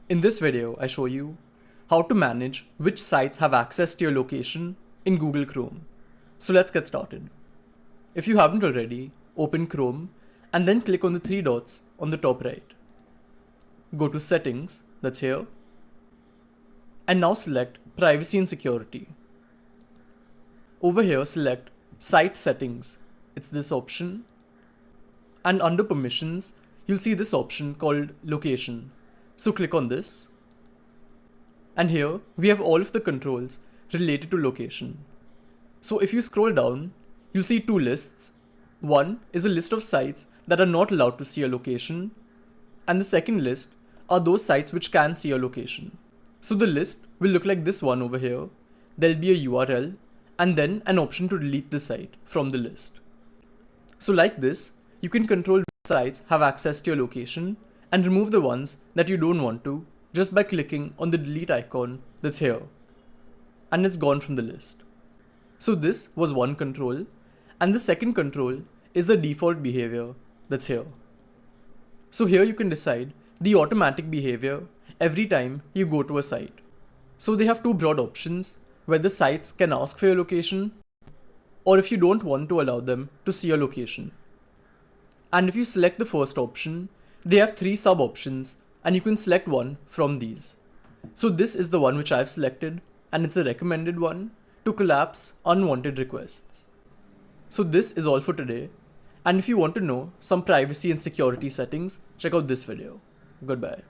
In this video, I show you how to manage which sites have access to your location in Google Chrome. So let's get started. If you haven't already, open Chrome and then click on the three dots on the top right. Go to Settings, that's here, and now select Privacy and Security. Over here, select Site Settings, it's this option, and under Permissions, you'll see this option called Location. So click on this, and here we have all of the controls related to location. So if you scroll down, you'll see two lists. One is a list of sites that are not allowed to see your location, and the second list are those sites which can see your location. So the list will look like this one over here. There'll be a URL and then an option to delete the site from the list. So like this, you can control which sites have access to your location and remove the ones that you don't want to just by clicking on the delete icon that's here. And it's gone from the list. So this was one control, and the second control is the default behavior that's here. So here you can decide the automatic behavior every time you go to a site. So they have two broad options where the sites can ask for your location, or if you don't want to allow them to see your location. And if you select the first option, they have three sub options and you can select one from these. So this is the one which I've selected, and it's a recommended one to collapse unwanted requests. So this is all for today, and if you want to know some privacy and security settings, check out this video. Goodbye.